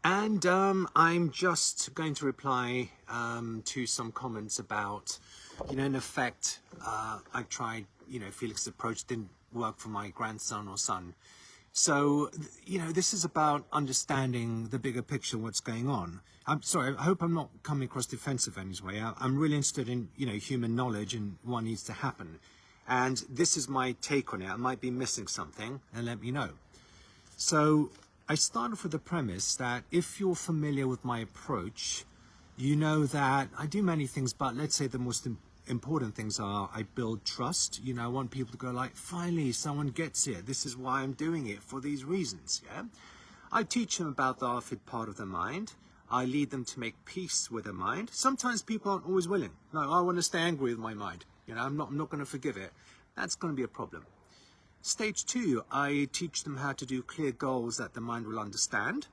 And I'm just going to reply to some comments about, in effect, I tried, Felix's approach didn't work for my grandson or son. So, this is about understanding the bigger picture, what's going on. I'm sorry, I hope I'm not coming across defensive in any way. I'm really interested in, human knowledge and what needs to happen. And this is my take on it. I might be missing something, and let me know. So, I start off with the premise that if you're familiar with my approach, you know that I do many things, but let's say the most important things are I build trust. I want people to go like, finally, someone gets it. This is why I'm doing it, for these reasons, yeah? I teach them about the ARFID part of the mind. I lead them to make peace with their mind. Sometimes people aren't always willing. No, I want to stay angry with my mind. I'm not going to forgive it. That's going to be a problem. Stage 2, I teach them how to do clear goals that the mind will understand.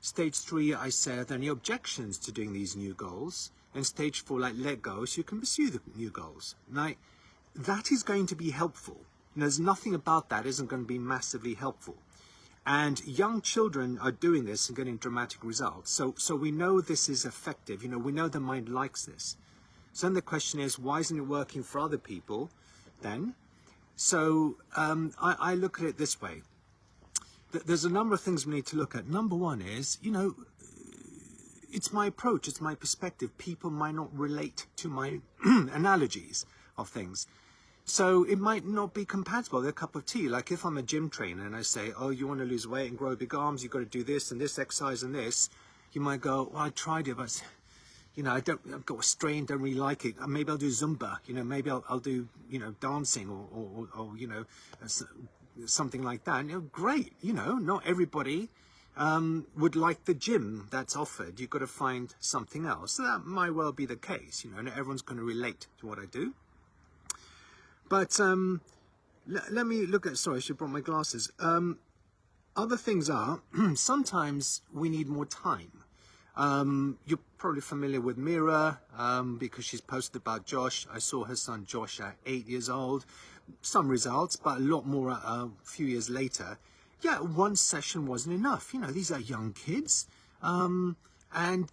Stage 3, I say, are there any objections to doing these new goals? And stage 4, like let go, so you can pursue the new goals. Now, that is going to be helpful. There's nothing about that isn't going to be massively helpful. And young children are doing this and getting dramatic results. So we know this is effective. We know the mind likes this. So then the question is, why isn't it working for other people then? So I look at it this way. There's a number of things we need to look at. Number one is, it's my approach, it's my perspective. People might not relate to my analogies of things. So it might not be compatible with a cup of tea. Like if I'm a gym trainer and I say, oh, you want to lose weight and grow big arms, you've got to do this and this exercise and this. You might go, well, I tried it, but I've got a strain, don't really like it. Maybe I'll do Zumba, maybe I'll do, dancing or something like that. Great, not everybody would like the gym that's offered. You've got to find something else. So that might well be the case, not everyone's going to relate to what I do. But let me look at, sorry, I should have brought my glasses. Other things are, sometimes we need more time. You're probably familiar with Mira because she's posted about Josh. I saw her son Josh at 8 years old. Some results, but a lot more a few years later. Yeah, one session wasn't enough. These are young kids and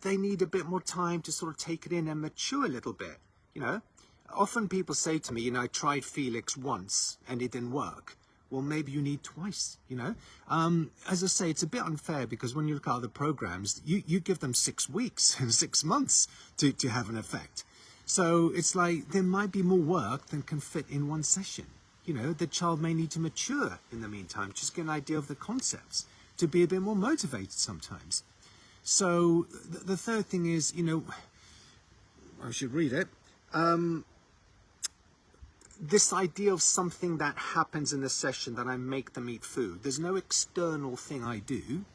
they need a bit more time to sort of take it in and mature a little bit. Often people say to me, I tried Felix once and it didn't work. Well, maybe you need twice, As I say, it's a bit unfair because when you look at other programs, you give them 6 weeks and 6 months to have an effect. So it's like there might be more work than can fit in one session. The child may need to mature in the meantime, just get an idea of the concepts, to be a bit more motivated sometimes. So the third thing is, I should read it. This idea of something that happens in the session that I make them eat food. There's no external thing I do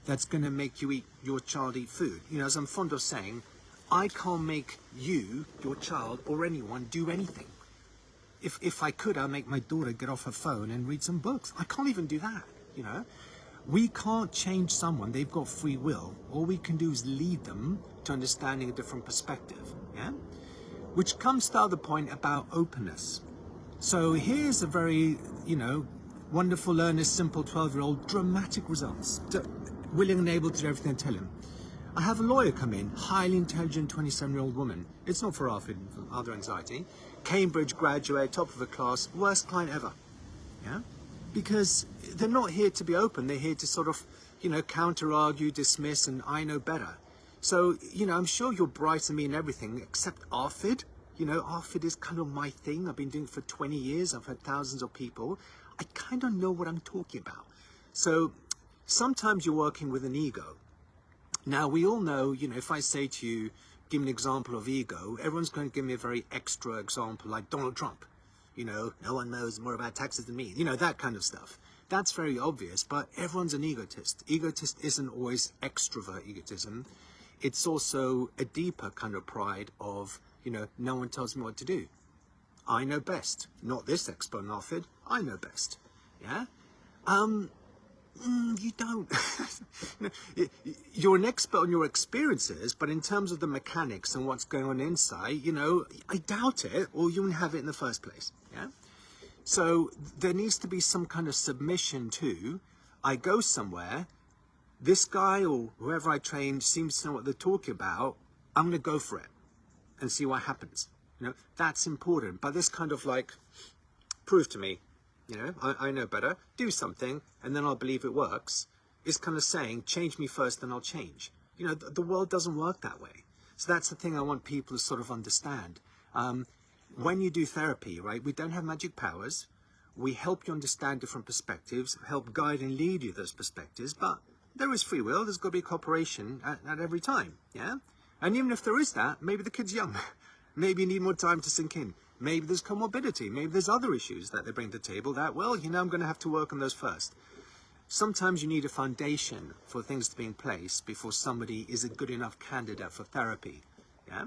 that's going to make your child eat food. As I'm fond of saying, I can't make you, your child, or anyone do anything. If I could, I'd make my daughter get off her phone and read some books. I can't even do that, We can't change someone. They've got free will. All we can do is lead them to understanding a different perspective, yeah? Which comes to the other point about openness. So here's a very, wonderful learner, simple 12-year-old, dramatic results, willing and able to do everything I tell him. I have a lawyer come in, highly intelligent 27-year-old woman. It's not for ARFID, for other anxiety. Cambridge graduate, top of the class, worst client ever. Yeah? Because they're not here to be open. They're here to sort of, counter-argue, dismiss, and I know better. So, I'm sure you're brighter than me in everything except ARFID. ARFID is kind of my thing. I've been doing it for 20 years. I've had thousands of people. I kind of know what I'm talking about. So sometimes you're working with an ego. Now, we all know, if I say to you, give me an example of ego, everyone's going to give me a very extra example like Donald Trump. No one knows more about taxes than me. That kind of stuff. That's very obvious, but everyone's an egotist. Egotist isn't always extrovert egotism. It's also a deeper kind of pride of, no one tells me what to do. I know best. Not this expert in ARFID. I know best. Yeah? You don't. You're an expert on your experiences, but in terms of the mechanics and what's going on inside, I doubt it, or you wouldn't have it in the first place. Yeah? So there needs to be some kind of submission to, I go somewhere, this guy or whoever I trained seems to know what they're talking about, I'm going to go for it and see what happens. You know, that's important. But this kind of like, prove to me, you know, I know better, do something, and then I'll believe it works, is kind of saying, change me first, then I'll change. You know, the world doesn't work that way. So that's the thing I want people to sort of understand. When you do therapy, right, we don't have magic powers. We help you understand different perspectives, help guide and lead you those perspectives, but there is free will. There's got to be cooperation at every time, yeah? And even if there is that, maybe the kid's young. Maybe you need more time to sink in. Maybe there's comorbidity. Maybe there's other issues that they bring to the table that, well, you know, I'm going to have to work on those first. Sometimes you need a foundation for things to be in place before somebody is a good enough candidate for therapy, yeah?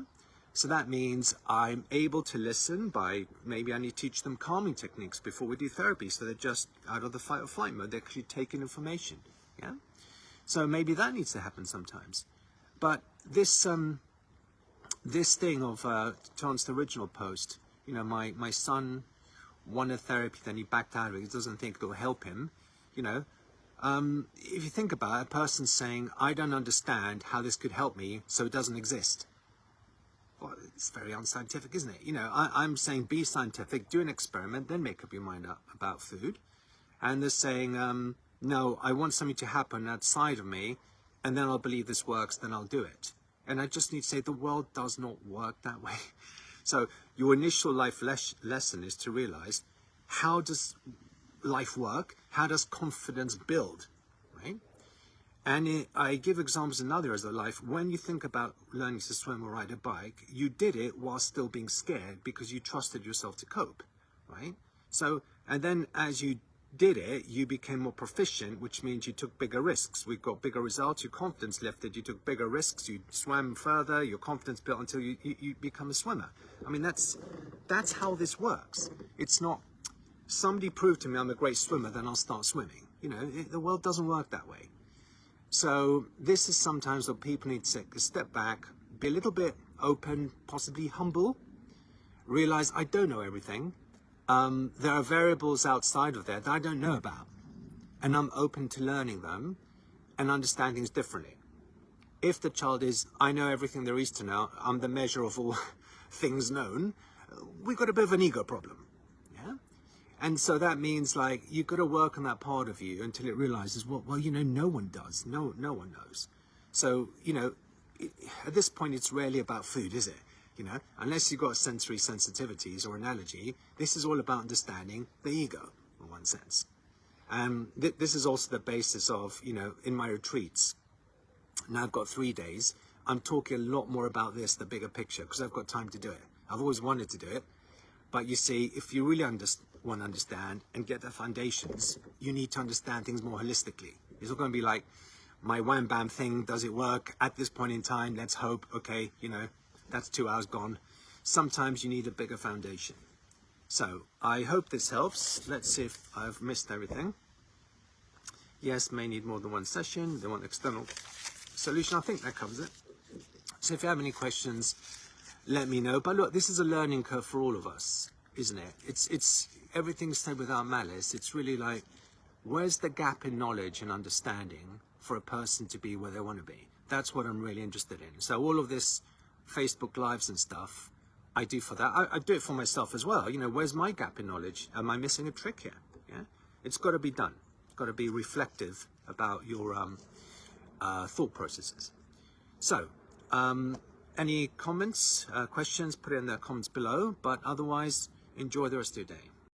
So that means I'm able to listen by, maybe I need to teach them calming techniques before we do therapy, so they're just out of the fight or flight mode, they're actually taking information, yeah? So maybe that needs to happen sometimes. But this this thing of, to answer the original post, you know, my son wanted therapy, then he backed out of it, he doesn't think it will help him, you know. If you think about it, a person saying, I don't understand how this could help me, so it doesn't exist. Well, it's very unscientific, isn't it? You know, I'm saying be scientific, do an experiment, then make up your mind up about food. And they're saying, no, I want something to happen outside of me, and then I'll believe this works, then I'll do it. And I just need to say the world does not work that way. So your initial life lesson is to realize, how does life work? How does confidence build, right? And I give examples in other areas of life. When you think about learning to swim or ride a bike, you did it while still being scared because you trusted yourself to cope, right? So, and then as you did it, you became more proficient, which means you took bigger risks. We got bigger results, your confidence lifted, you took bigger risks, you swam further, your confidence built until you become a swimmer. I mean, that's how this works. It's not, somebody proved to me I'm a great swimmer, then I'll start swimming. You know, the world doesn't work that way. So this is sometimes what people need to take a step back, be a little bit open, possibly humble, realize I don't know everything. There are variables outside of there that I don't know about, and I'm open to learning them and understanding things differently. If the child is, I know everything there is to know, I'm the measure of all things known, we've got a bit of an ego problem, yeah? And so that means, like, you've got to work on that part of you until it realizes, well, you know, no one does, no one knows. So, you know, at this point, it's rarely about food, is it? You know, unless you've got sensory sensitivities or an allergy, this is all about understanding the ego, in one sense. This is also the basis of, you know, in my retreats, now I've got 3 days, I'm talking a lot more about this, the bigger picture, because I've got time to do it. I've always wanted to do it. But you see, if you really want to understand and get the foundations, you need to understand things more holistically. It's not going to be like, my wham bam thing, does it work at this point in time? Let's hope, okay, you know, that's 2 hours gone. Sometimes you need a bigger foundation. So I hope this helps. Let's see if I've missed everything. Yes, may need more than one session. They want external solution. I think that covers it. So if you have any questions, let me know. But look, this is a learning curve for all of us, isn't it? It's everything's said without malice. It's really like, where's the gap in knowledge and understanding for a person to be where they want to be? That's what I'm really interested in. So all of this Facebook Lives and stuff, I do for that. I do it for myself as well. You know, where's my gap in knowledge? Am I missing a trick here? Yeah, it's got to be done. It's got to be reflective about your thought processes. So, any comments, questions, put it in the comments below. But otherwise, enjoy the rest of your day.